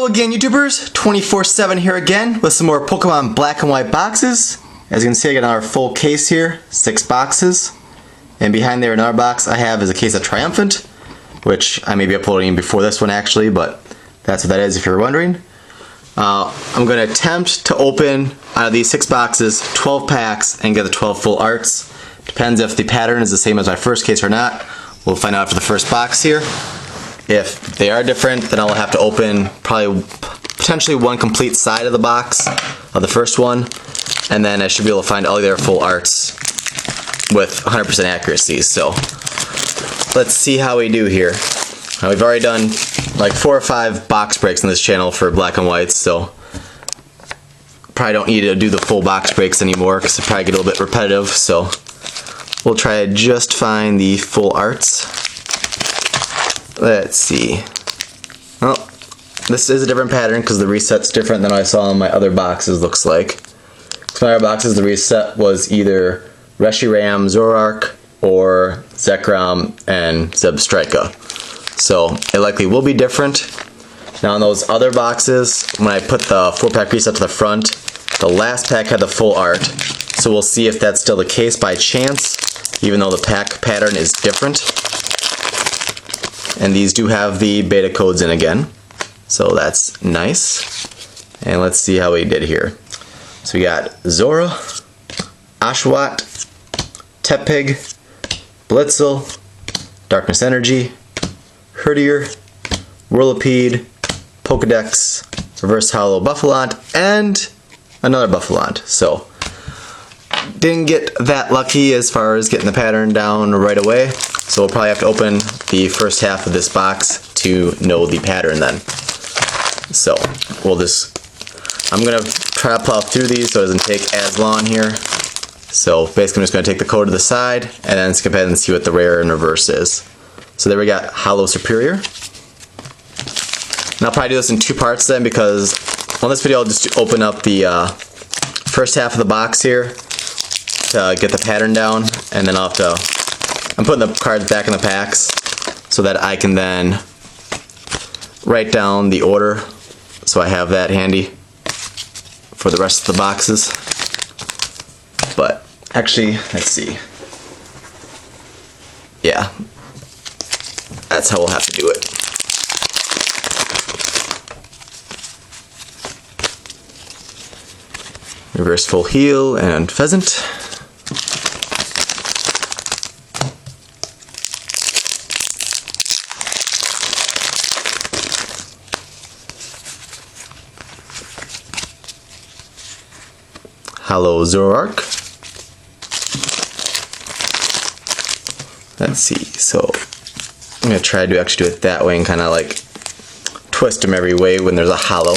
Hello again, YouTubers. 24/7 here again with some more Pokemon Black and White boxes. As you can see, I got our full case here, 6 boxes. And behind there, another box I have is a case of Triumphant, which I may be uploading before this one actually, but that's what that is if you're wondering. I'm going to attempt to open out of these 6 boxes 12 packs and get the 12 full arts. Depends if the pattern is the same as my first case or not. We'll find out for the first box here. If they are different, then I'll have to open probably potentially one complete side of the box of the first one, and then I should be able to find all their full arts with 100% accuracy. So let's see how we do here. We've already done like 4 or 5 box breaks on this channel for Black and Whites, so probably don't need to do the full box breaks anymore because it probably get a little bit repetitive. So we'll try to just find the full arts. Let's see. Oh, this is a different pattern because the reset's different than I saw in my other boxes, looks like. In my other boxes, the reset was either Reshiram, Zoroark, or Zekrom and Zebstrika. So it likely will be different. Now in those other boxes, when I put the 4-pack reset to the front, the last pack had the full art. So we'll see if that's still the case by chance, even though the pack pattern is different. And these do have the beta codes in again, so that's nice. And let's see how we did here. So we got Zora, Oshawott, Tepig, Blitzel, Darkness Energy, Herdier, Whirlipede, Pokedex, Reverse Hollow Buffalont, and another Buffalont. So didn't get that lucky as far as getting the pattern down right away. So we'll probably have to open the first half of this box to know the pattern then. So I'm going to try to plow through these so it doesn't take as long here. So basically I'm just going to take the code to the side and then skip ahead and see what the rare and reverse is. So there we got Hollow Superior. And I'll probably do this in 2 parts then, because on this video I'll just open up the first half of the box here to get the pattern down, and then I'm putting the cards back in the packs so that I can then write down the order, so I have that handy for the rest of the boxes. But actually, let's see. Yeah, that's how we'll have to do it. Reverse Full Heal and Pheasant. Hollow Zoroark. Let's see, so I'm going to try to actually do it that way and kind of like twist them every way when there's a hollow.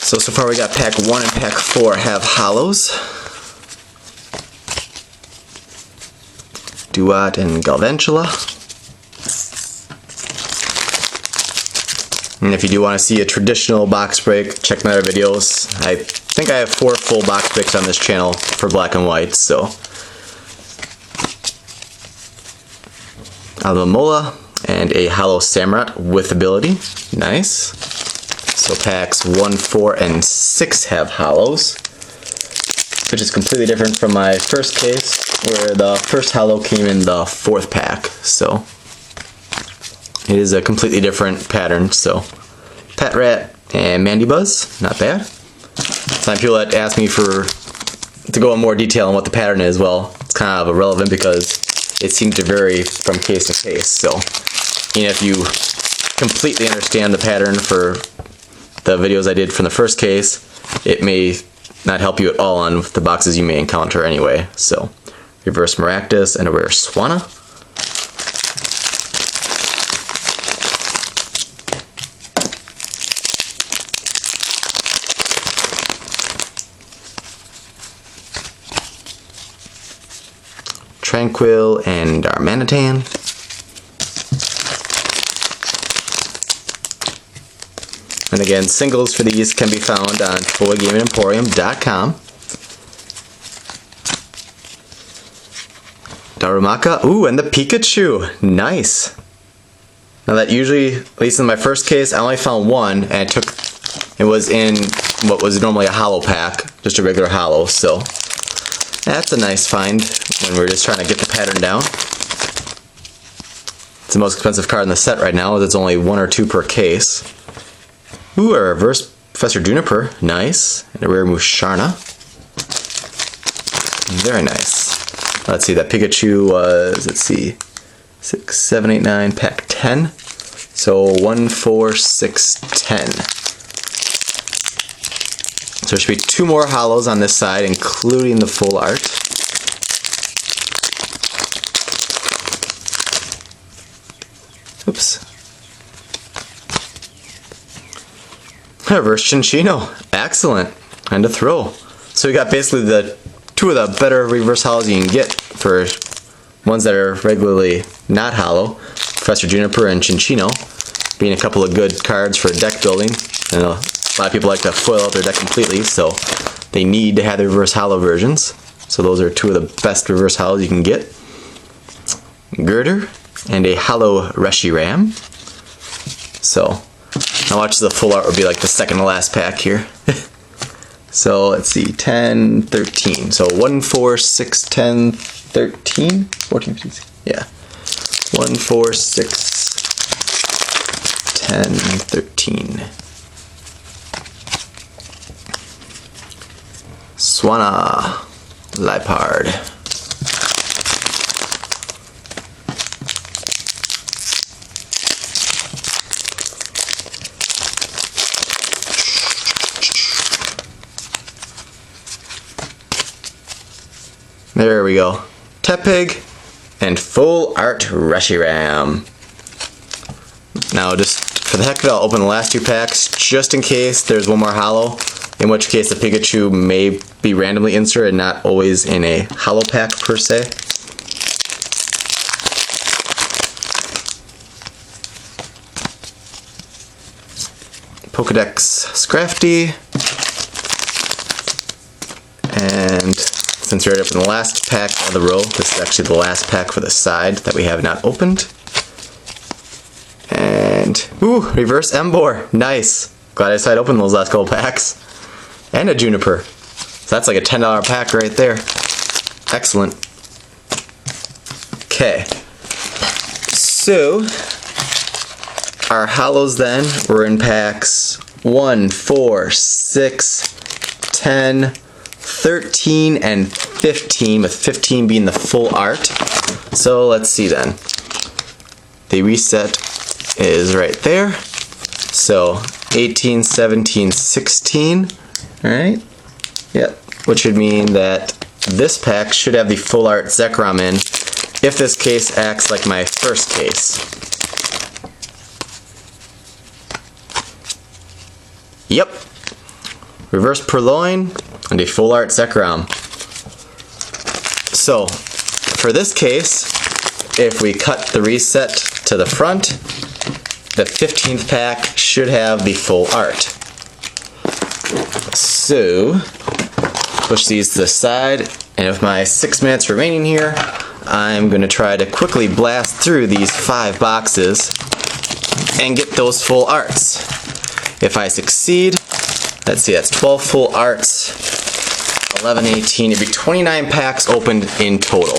So far we got pack 1 and pack 4 have hollows. Duat and Galvantula. And if you do want to see a traditional box break, check my other videos. I think I have 4 full box breaks on this channel for Black and White, so. Alomomola and a Hollow Samurott with ability. Nice. So packs 1, 4, and 6 have hollows, which is completely different from my first case, where the first hollow came in the 4th pack. So it is a completely different pattern. So Patrat and Mandibuzz, not bad. Some people that ask me to go in more detail on what the pattern is, well, it's kind of irrelevant because it seems to vary from case to case. So even if you completely understand the pattern for the videos I did from the first case, it may not help you at all on the boxes you may encounter anyway. So Reverse Maractus and a rare Swanna. Tranquil and Darmanitan. And again, singles for these can be found on ToyGamingEmporium.com. Darumaka. Ooh, and the Pikachu. Nice. Now that usually, at least in my first case, I only found one, and it was in what was normally a hollow pack, just a regular hollow, so that's a nice find when we're just trying to get the pattern down. It's the most expensive card in the set right now, as it's only 1 or 2 per case. Ooh, a reverse Professor Juniper, nice, and a rare Musharna. Very nice. Let's see, that Pikachu was, let's see, 6, 7, 8, 9, pack 10. So 1, 4, 6, 10. So there should be 2 more hollows on this side, including the full art. Oops. Reverse Cinccino. Excellent. And a throw. So we got basically the 2 of the better reverse hollows you can get for ones that are regularly not hollow. Professor Juniper and Cinccino being a couple of good cards for deck building. And a lot of people like to foil out their deck completely, so they need to have the reverse hollow versions. So those are 2 of the best reverse hollows you can get. Girder and a hollow Reshiram. So now watch, the full art will be like the second to last pack here. So let's see, 10, 13. So 1, 4, 6, 10, 13, 14, 15, yeah. 1, 4, 6, 10, 13. Swanna, Liepard. There we go. Tepig and full art Reshiram. Now just for the heck of it, I'll open the last 2 packs just in case there's one more hollow, in which case the Pikachu may be randomly inserted and not always in a hollow pack per se. Pokedex Scrafty. And since we're up in the last pack of the row, this is actually the last pack for the side that we have not opened. And, ooh, reverse Emboar, nice. Glad I decided to open those last couple packs. And a Juniper. So that's like a $10 pack right there. Excellent. Okay. So, our hollows then were in packs 1, 4, 6, 10, 13, and 15, with 15 being the full art. So let's see then. The reset is right there. So 18, 17, 16. Alright. Yep. Which would mean that this pack should have the full art Zekrom in, if this case acts like my first case. Yep. Reverse Purloin and a full art Zekrom. So, for this case, if we cut the reset to the front, the 15th pack should have the full art. So, push these to the side, and with my 6 minutes remaining here, I'm going to try to quickly blast through these 5 boxes and get those full arts. If I succeed, let's see, that's 12 full arts, 11, 18, it'd be 29 packs opened in total.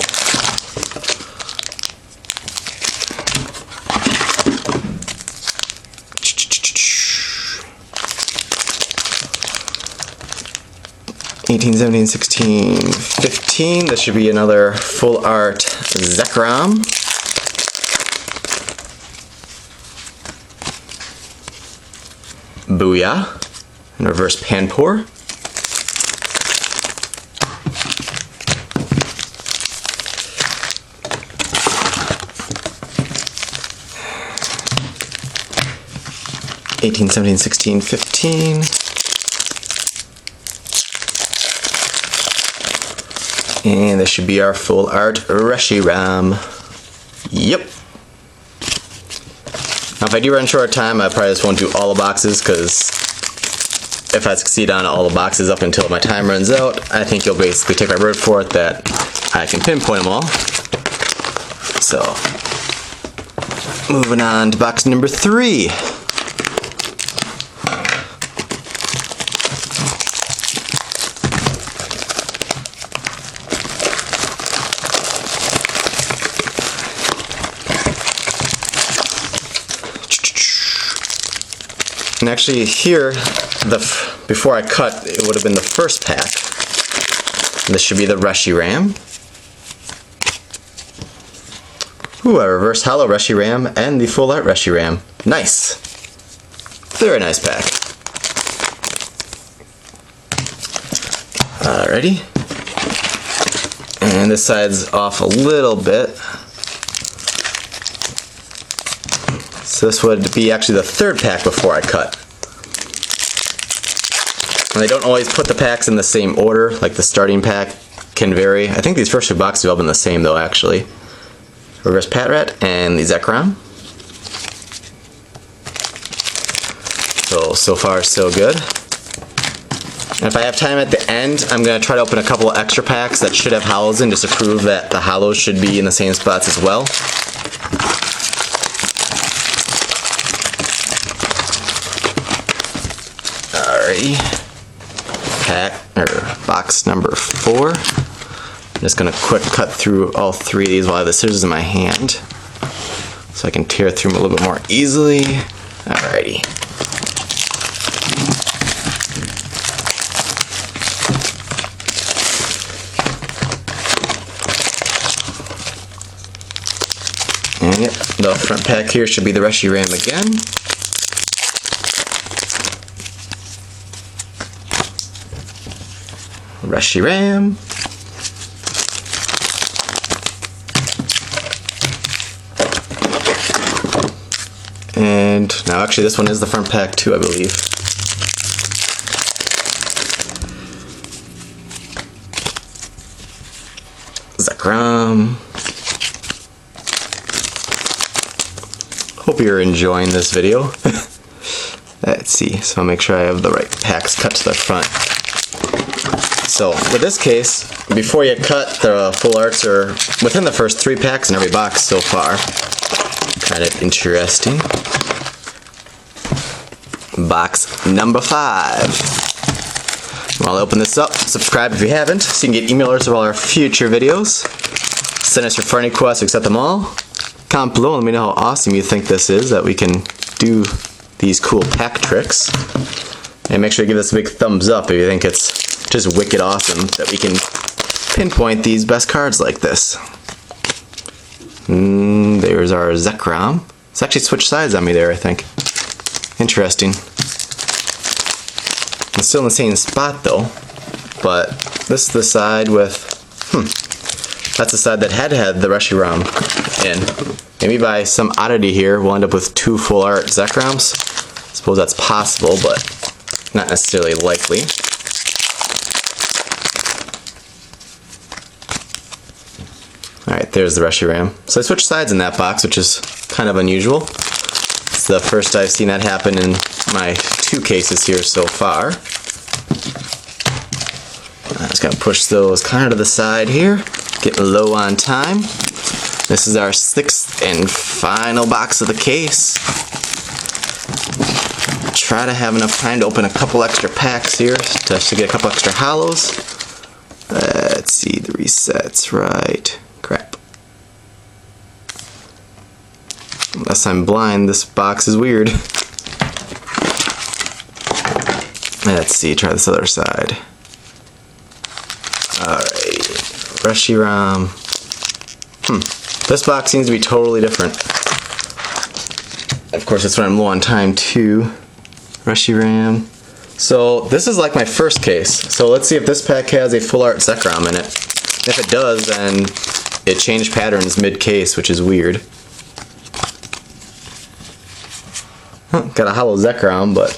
$18, $17, $16, $15. This should be another full art Zekrom. Booyah. And reverse Panpour. $18, $17, $16, $15. And this should be our full art Reshiram. Yep. Now if I do run short of time, I probably just won't do all the boxes, because if I succeed on all the boxes up until my time runs out, I think you'll basically take my word for it that I can pinpoint them all. So, Moving on to box number 3. And actually here, before I cut, it would have been the first pack. This should be the Reshiram. Ooh, a reverse hollow Reshiram and the full art Reshiram. Nice. Very nice pack. Alrighty. And this side's off a little bit. So this would be actually the third pack before I cut. And they don't always put the packs in the same order, like the starting pack can vary. I think these first 2 boxes have all been the same though, actually. Reverse Patrat and the Zekrom. So far so good. And if I have time at the end, I'm going to try to open a couple of extra packs that should have hollows in just to prove that the hollows should be in the same spots as well. Alrighty. Box number 4. I'm just going to quick cut through all 3 of these while I have the scissors in my hand so I can tear through them a little bit more easily. Alrighty. And yep, the front pack here should be the Reshiram again. Reshiram. And now actually this one is the front pack too, I believe. Zekrom. Hope you're enjoying this video. Let's see, so I'll make sure I have the right packs cut to the front. So with this case, before you cut, the full arts are within the first 3 packs in every box so far. Kind of interesting. Box number 5. While I open this up, subscribe if you haven't so you can get email alerts of all our future videos. Send us your friend requests, accept them all. Comment below and let me know how awesome you think this is, that we can do these cool pack tricks. And make sure to give this a big thumbs up if you think it's just wicked awesome that we can pinpoint these best cards like this. There's our Zekrom. It's actually switched sides on me there, I think. Interesting. It's still in the same spot though, but this is the side with, that's the side that had the Reshiram in. Maybe by some oddity here, we'll end up with 2 full art Zekroms. I suppose that's possible, but not necessarily likely. Alright, there's the Reshiram. So I switched sides in that box, which is kind of unusual. It's the first I've seen that happen in my 2 cases here so far. I'm just going to push those kind of to the side here. Getting low on time. This is our 6th and final box of the case. Try to have enough time to open a couple extra packs here to get a couple extra hollows. Let's see, the resets right. Crap. Unless I'm blind, this box is weird. Let's see, try this other side. Alright, Reshiram. This box seems to be totally different. Of course, that's when I'm low on time too. Reshiram. So this is like my first case. So let's see if this pack has a full art Zekrom in it. If it does, then it changed patterns mid-case, which is weird. Got a hollow Zekrom, but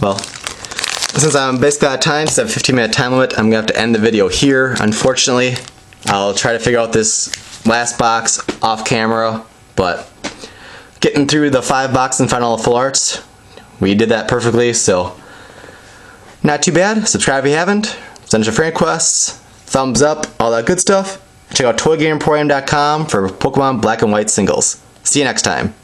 well, since I'm basically out of time, since I have a 15-minute time limit, I'm gonna have to end the video here. Unfortunately, I'll try to figure out this last box off camera, but getting through the 5 boxes and finding all the full arts, we did that perfectly, so not too bad. Subscribe if you haven't, send us your friend requests, thumbs up, all that good stuff. Check out ToyGameEmporium.com for Pokemon Black and White singles. See you next time.